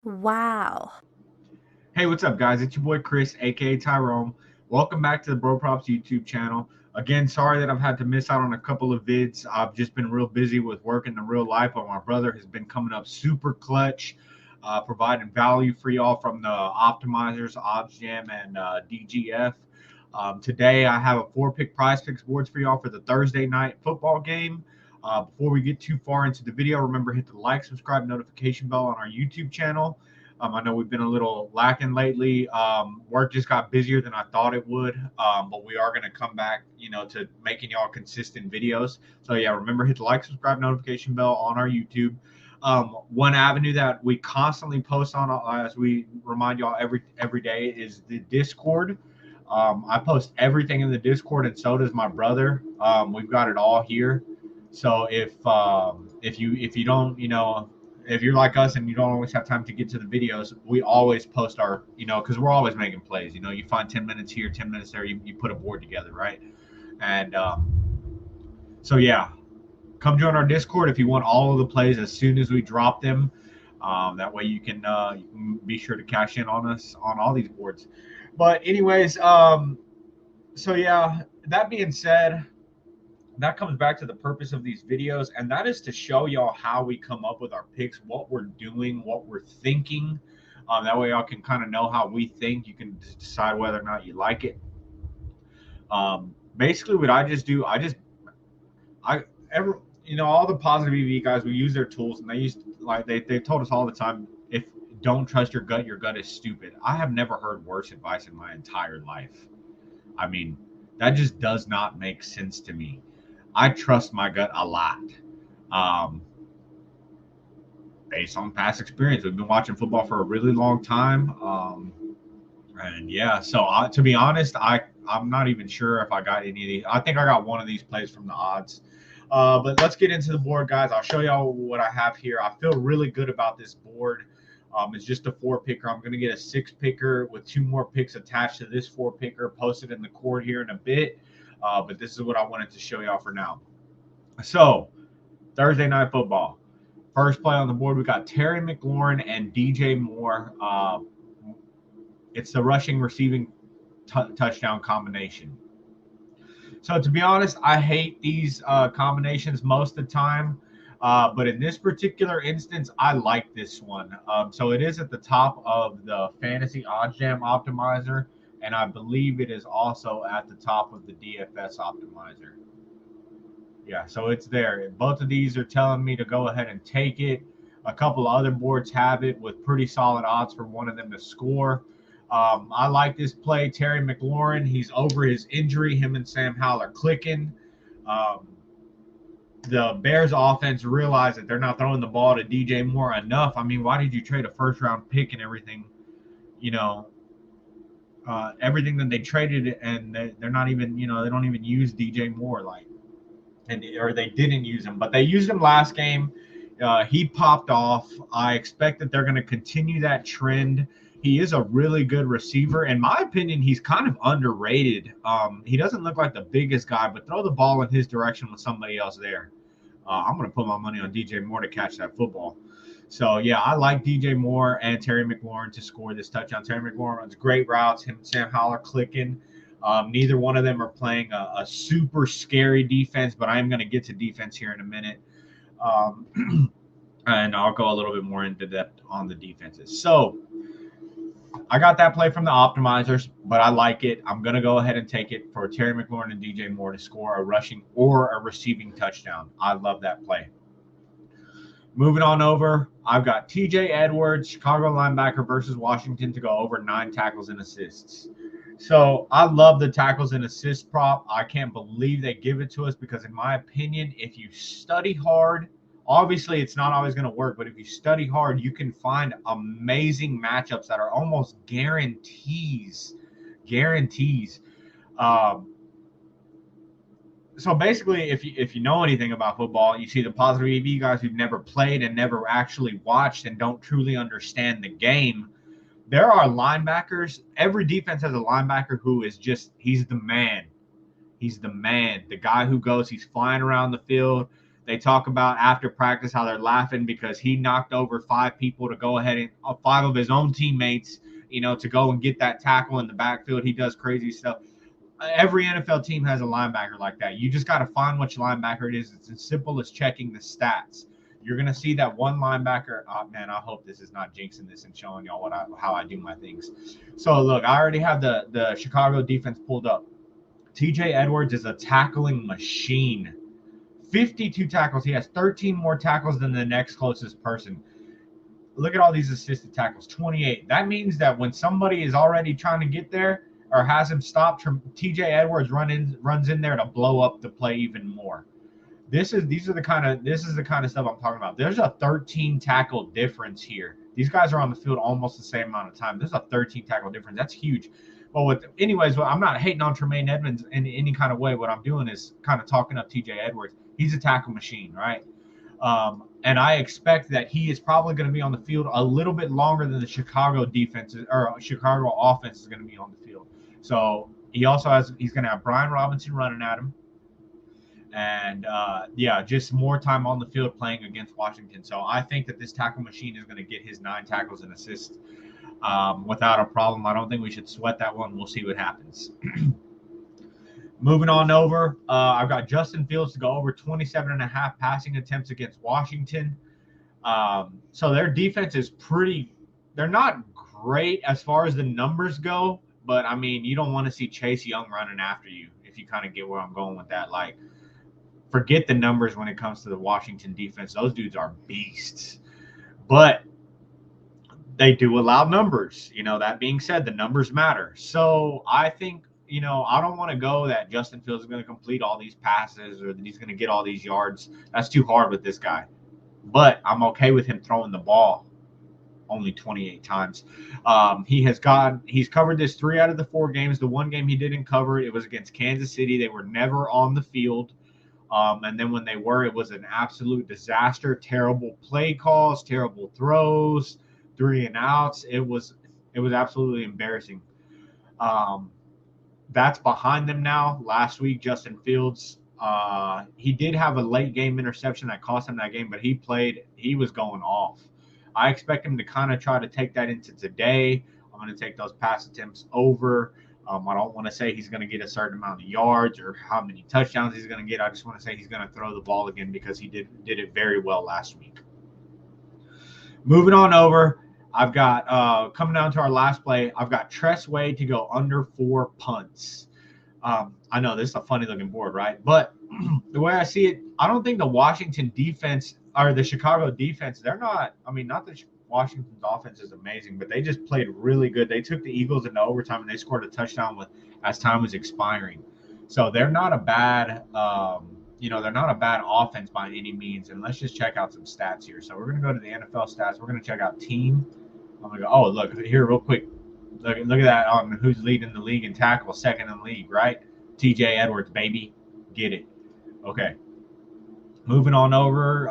Wow. Hey, what's up, guys? It's your boy Chris, aka Tyrone. Welcome back to the Bro Props YouTube channel. Again, sorry that I've had to miss out on a couple of vids. I've just been real busy with work in the real life, but my brother has been coming up super clutch, providing value for y'all from the optimizers, OddsJam, and DGF. Today, I have a four-pick PrizePicks boards for y'all for the Thursday night football game. Before we get too far into the video, remember hit the like, subscribe, notification bell on our YouTube channel. I know we've been a little lacking lately. Work just got busier than I thought it would, but we are going to come back, to making y'all consistent videos. So yeah, remember hit the like, subscribe, notification bell on our YouTube. One avenue that we constantly post on, as we remind y'all every day, is the Discord. I post everything in the Discord, and so does my brother. We've got it all here. So if you don't, if you're like us and you don't always have time to get to the videos, we always post our, because we're always making plays. You find 10 minutes here, 10 minutes there, you put a board together, right? And so, yeah, come join our Discord if you want all of the plays as soon as we drop them. That way you can be sure to cash in on us on all these boards. But, anyways, so yeah, that being said, that comes back to the purpose of these videos, and that is to show y'all how we come up with our picks, what we're doing, what we're thinking. That way y'all can kind of know how we think. You can decide whether or not you like it. Basically what I just do, I ever all the positive EV guys, we use their tools, and they told us all the time, if don't trust your gut is stupid. I have never heard worse advice in my entire life. I mean, that just does not make sense to me. I trust my gut a lot, um, based on past experience. We've been watching football for a really long time, and yeah. So to be honest, I'm not even sure if I got any of these. I think I got one of these plays from the odds. But let's get into the board, guys. I'll show y'all what I have here. I feel really good about this board. It's just a four picker. I'm going to get a six picker with two more picks attached to this four picker, posted in the cord here in a bit. But this is what I wanted to show y'all for now. So, Thursday night football. First play on the board, we got Terry McLaurin and DJ Moore. It's the rushing receiving touchdown combination. So, to be honest, I hate these combinations most of the time. But in this particular instance, I like this one. So it is at the top of the Fantasy OddsJam optimizer, and I believe it is also at the top of the DFS optimizer. Yeah, so it's there. Both of these are telling me to go ahead and take it. A couple of other boards have it with pretty solid odds for one of them to score. I like this play. Terry McLaurin, he's over his injury. Him and Sam Howell are clicking. Um, the Bears offense realized that they're not throwing the ball to DJ Moore enough. I mean, why did you trade a first round pick and everything? You know, everything that they traded, and they're not even, they don't even use DJ Moore, or they didn't use him, but they used him last game. He popped off. I expect that they're going to continue that trend. He is a really good receiver. In my opinion, he's kind of underrated. He doesn't look like the biggest guy, but throw the ball in his direction with somebody else there. I'm going to put my money on DJ Moore to catch that football. So, yeah, I like DJ Moore and Terry McLaurin to score this touchdown. Terry McLaurin runs great routes. Him and Sam Howell are clicking. Neither one of them are playing a super scary defense, but I am going to get to defense here in a minute. And I'll go a little bit more into depth on the defenses. So I got that play from the optimizers, but I like it. I'm going to go ahead and take it for Terry McLaurin and DJ Moore to score a rushing or a receiving touchdown. I love that play. Moving on over, I've got TJ Edwards, Chicago linebacker versus Washington to go over 9 tackles and assists. So I love the tackles and assist prop. I can't believe they give it to us because, in my opinion, if you study hard, obviously it's not always going to work, but if you study hard, you can find amazing matchups that are almost guarantees. So basically, if you know anything about football, you see the positive EV guys who've never played and never actually watched and don't truly understand the game. There are linebackers. Every defense has a linebacker who is he's the man. He's the man. The guy who goes, he's flying around the field. They talk about after practice how they're laughing because he knocked over 5 people to go ahead and 5 of his own teammates, to go and get that tackle in the backfield. He does crazy stuff. Every NFL team has a linebacker like that. You just got to find which linebacker it is. It's as simple as checking the stats. You're going to see that one linebacker. Oh, man, I hope this is not jinxing this and showing y'all how I do my things. So, look, I already have the Chicago defense pulled up. TJ Edwards is a tackling machine. 52 tackles. He has 13 more tackles than the next closest person. Look at all these assisted tackles, 28. That means that when somebody is already trying to get there or has him stopped, TJ Edwards runs in there to blow up the play even more. This is the kind of stuff I'm talking about. There's a 13 tackle difference here. These guys are on the field almost the same amount of time. There's a 13 tackle difference. That's huge. Well, I'm not hating on Tremaine Edmonds in any kind of way. What I'm doing is kind of talking up TJ Edwards. He's a tackle machine, right? And I expect that he is probably going to be on the field a little bit longer than the Chicago defense or Chicago offense is going to be on the field. So he's going to have Brian Robinson running at him. And, just more time on the field playing against Washington. So I think that this tackle machine is going to get his 9 tackles and assists without a problem. I don't think we should sweat that one. We'll see what happens. Moving on over, I've got Justin Fields to go over 27.5 passing attempts against Washington. So their defense is they're not great as far as the numbers go, but, I mean, you don't want to see Chase Young running after you, if you kind of get where I'm going with that. Like, forget the numbers when it comes to the Washington defense. Those dudes are beasts. But they do allow numbers. That being said, the numbers matter. So I think, I don't want to go that Justin Fields is going to complete all these passes or that he's going to get all these yards. That's too hard with this guy. But I'm okay with him throwing the ball only 28 times. He's covered this 3 out of the 4 games. The one game he didn't cover, it was against Kansas City. They were never on the field. And then when they were, it was an absolute disaster. Terrible play calls, terrible throws, 3 and outs. It was absolutely embarrassing. That's behind them now. Last week, Justin Fields, he did have a late game interception that cost him that game, but he was going off. I expect him to kind of try to take that into today. I'm going to take those pass attempts over. I don't want to say he's going to get a certain amount of yards or how many touchdowns he's going to get. I just want to say he's going to throw the ball again because he did it very well last week. Moving on over, I've got coming down to our last play, I've got Tress Way to go under 4 punts. I know this is a funny looking board, right? But the way I see it, I don't think the Washington defense or the Chicago defense, not that Washington's offense is amazing, but they just played really good. They took the Eagles into overtime and they scored a touchdown as time was expiring. So they're not a bad, they're not a bad offense by any means. And let's just check out some stats here. So we're going to go to the NFL stats. We're going to check out team. I'm going to go, oh, look here real quick. Look at that on who's leading the league in tackles, second in the league, right? TJ Edwards, baby. Get it. Okay. Moving on over,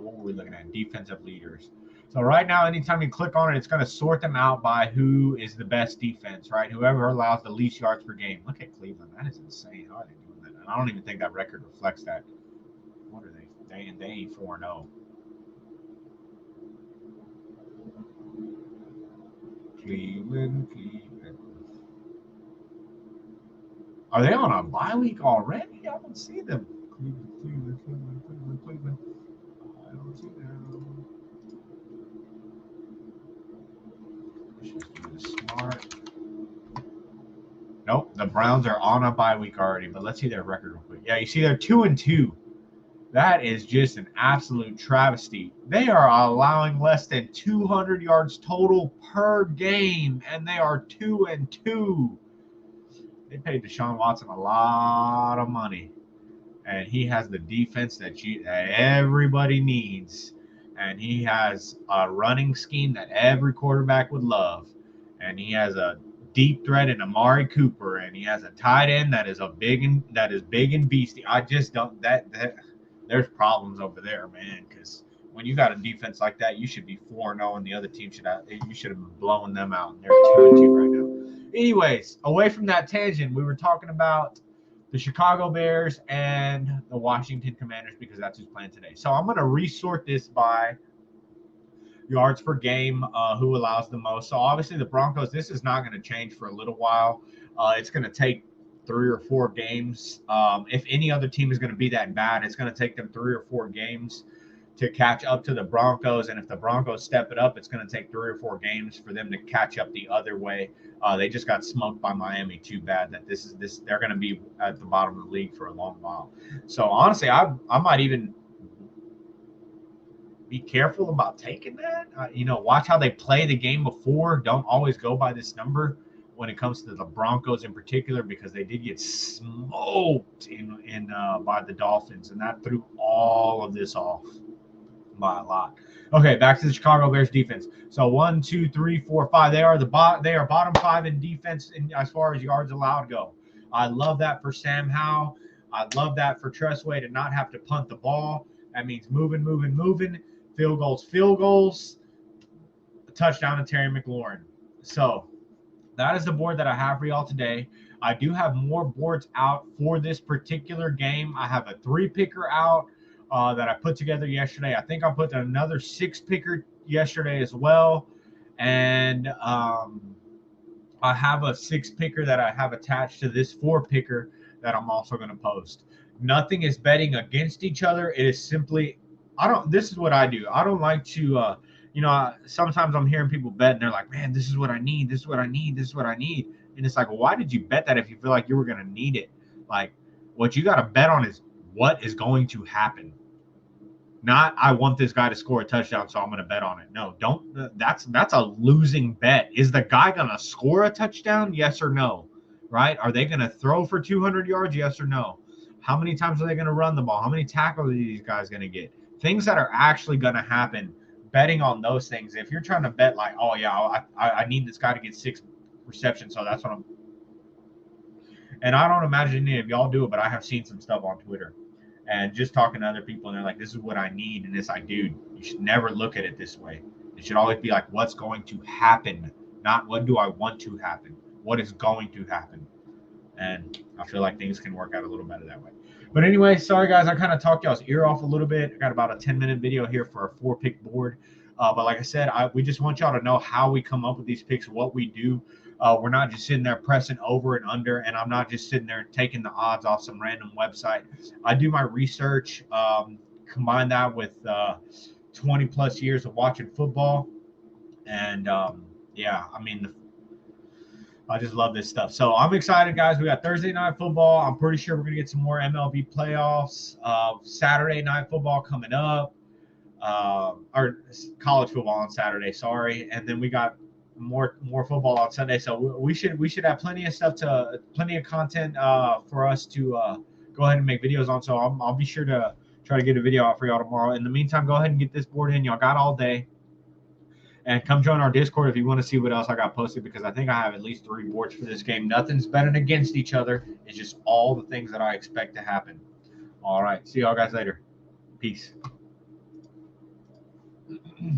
what were we looking at? Defensive leaders. So right now, anytime you click on it, it's going to sort them out by who is the best defense, right? Whoever allows the least yards per game. Look at Cleveland. That is insane. How are they doing that? And I don't even think that record reflects that. What are they? They ain't 4-0. Cleveland. Are they on a bye week already? I don't see them. Cleveland. I don't see them. Let's just do this smart. Nope, the Browns are on a bye week already, but let's see their record real quick. Yeah, you see they're 2-2. That is just an absolute travesty. They are allowing less than 200 yards total per game, and they are 2-2. They paid Deshaun Watson a lot of money, and he has the defense that everybody needs, and he has a running scheme that every quarterback would love, and he has a deep threat in Amari Cooper, and he has a tight end that is big and beastie. I just don't that there's problems over there, man, because when you got a defense like that, you should be 4-0, and the other team should have been blowing them out, and they're 2-2 right now. Anyways, away from that tangent, we were talking about the Chicago Bears, and the Washington Commanders because that's who's playing today. So I'm going to resort this by yards per game, who allows the most. So obviously the Broncos, this is not going to change for a little while. It's going to take 3 or 4 games. If any other team is going to be that bad, it's going to take them 3 or 4 games to catch up to the Broncos. And if the Broncos step it up, it's going to take 3 or 4 games for them to catch up the other way. They just got smoked by Miami too bad that they're going to be at the bottom of the league for a long while. So honestly, I might even be careful about taking that. Watch how they play the game before. Don't always go by this number when it comes to the Broncos in particular, because they did get smoked in by the Dolphins, and that threw all of this off by a lot. Okay, back to the Chicago Bears defense. So 1, 2, 3, 4, 5. They are bottom 5 in defense as far as yards allowed go. I love that for Sam Howell. I love that for Tressway to not have to punt the ball. That means moving. Field goals. A touchdown to Terry McLaurin. So that is the board that I have for y'all today. I do have more boards out for this particular game. I have a 3-picker out that I put together yesterday. I think I put another 6-picker yesterday as well. And I have a 6-picker that I have attached to this 4-picker that I'm also going to post. Nothing is betting against each other. It is simply, this is what I do. I don't like to, sometimes I'm hearing people bet and they're like, man, this is what I need. This is what I need. This is what I need. And it's like, well, why did you bet that if you feel like you were going to need it? Like, what you got to bet on is what is going to happen. Not, I want this guy to score a touchdown, so I'm going to bet on it. No, don't. That's a losing bet. Is the guy going to score a touchdown? Yes or no? Right? Are they going to throw for 200 yards? Yes or no? How many times are they going to run the ball? How many tackles are these guys going to get? Things that are actually going to happen. Betting on those things. If you're trying to bet like, oh yeah, I need this guy to get 6 receptions, so that's what I'm. And I don't imagine any of y'all do it, but I have seen some stuff on Twitter. And just talking to other people, and they're like, this is what I need. And it's like, dude, you should never look at it this way. It should always be like, what's going to happen? Not what do I want to happen? What is going to happen? And I feel like things can work out a little better that way. But anyway, sorry, guys. I kind of talked y'all's ear off a little bit. I got about a 10-minute video here for a 4-pick board. But like I said, we just want y'all to know how we come up with these picks, what we do. We're not just sitting there pressing over and under, and I'm not just sitting there taking the odds off some random website. I do my research, combine that with 20 plus years of watching football. And I just love this stuff. So I'm excited, guys. We got Thursday night football. I'm pretty sure we're going to get some more MLB playoffs. Saturday night football coming up, or college football on Saturday, sorry. And then we got more football on Sunday. So we should have plenty of content for us to go ahead and make videos on. So I'll be sure to try to get a video out for y'all tomorrow. In the meantime, go ahead and get this board in. Y'all got all day. And come join our Discord if you want to see what else I got posted, because I think I have at least 3 boards for this game. Nothing's betting against each other. It's just all the things that I expect to happen. All right. See y'all guys later. Peace.